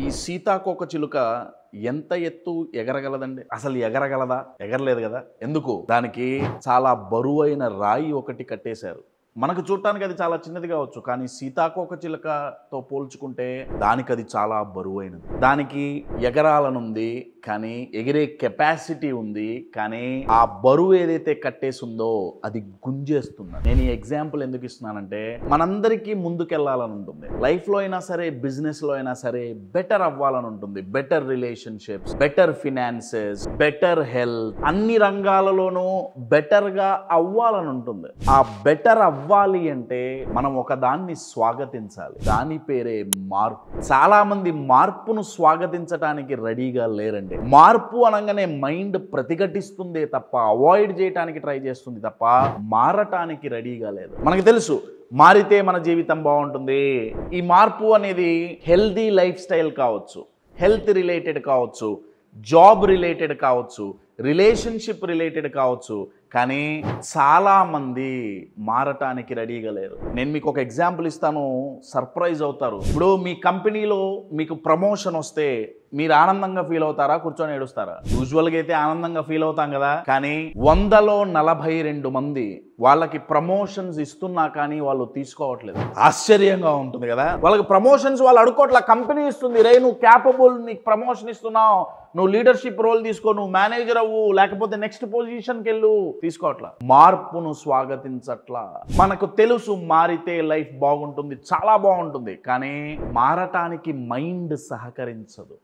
ఈ సీతాకోకచిలుక ఎంత ఎత్తు ఎగరగలదండి? అసలు ఎగరగలదా? ఎగరలేదు కదా. ఎందుకు? దానికి చాలా బరువైన రాయి ఒకటి కట్టేశారు. మనకు చూడటానికి అది చాలా చిన్నది కావచ్చు, కానీ సీతాకోకచిలుకతో పోల్చుకుంటే దానికి అది చాలా బరువైనది. దానికి ఎగరాలనుంది, కానీ ఎగిరే కెపాసిటీ ఉంది, కానీ ఆ బరువు ఏదైతే కట్టేసిందో అది గుంజేస్తుంది. నేను ఈ ఎగ్జాంపుల్ ఎందుకు ఇస్తున్నానంటే, మనందరికీ ముందుకెళ్లాలని ఉంటుంది. లైఫ్లో అయినా సరే, బిజినెస్లో అయినా సరే బెటర్ అవ్వాలని ఉంటుంది. Better relationships, better finances, better health, అన్ని రంగాలలోనూ బెటర్గా అవ్వాలని ఉంటుంది. ఆ బెటర్ అవ్వాలి అంటే మనం ఒక దాన్ని స్వాగతించాలి. దాని పేరే మార్పు. చాలా మంది మార్పును స్వాగతించడానికి రెడీగా లేరండి. మార్పు అనగానే మైండ్ ప్రతిఘటిస్తుందే తప్ప, అవాయిడ్ చేయడానికి ట్రై చేస్తుంది తప్ప, మారటానికి రెడీగా లేదు. మనకు తెలుసు మారితే మన జీవితం బాగుంటుంది. ఈ మార్పు అనేది హెల్దీ లైఫ్ స్టైల్ కావచ్చు, హెల్త్ రిలేటెడ్ కావచ్చు, జాబ్ రిలేటెడ్ కావచ్చు, రిలేషన్షిప్ రిలేటెడ్ కావచ్చు, కానీ చాలామంది మారటానికి రెడీగా లేరు. నేను మీకు ఒక ఎగ్జాంపుల్ ఇస్తాను, సర్ప్రైజ్ అవుతారు. ఇప్పుడు మీ కంపెనీలో మీకు ప్రమోషన్ వస్తే మీరు ఆనందంగా ఫీల్ అవుతారా, కూర్చొని ఏడుస్తారా? యూజువల్గా అయితే ఆనందంగా ఫీల్ అవుతాం కదా. కానీ 100లో 42 మంది వాళ్ళకి ప్రమోషన్స్ ఇస్తున్నా కానీ వాళ్ళు తీసుకోవట్లేదు. ఆశ్చర్యంగా ఉంటుంది కదా. వాళ్ళకి ప్రమోషన్స్ వాళ్ళు అడుకోవట్లా, కంపెనీ ఇస్తుంది. రే నువ్వు క్యాపబుల్, నీకు ప్రమోషన్ ఇస్తున్నావు, నువ్వు లీడర్షిప్ రోల్ తీసుకో, నువ్వు మేనేజర్ అవ్వు, లేకపోతే నెక్స్ట్ పొజిషన్కి వెళ్ళు. తీసుకోవట్లా, మార్పును స్వాగతించట్లా. మనకు తెలుసు మారితే లైఫ్ బాగుంటుంది, చాలా బాగుంటుంది, కానీ మారటానికి మైండ్ సహకరించదు.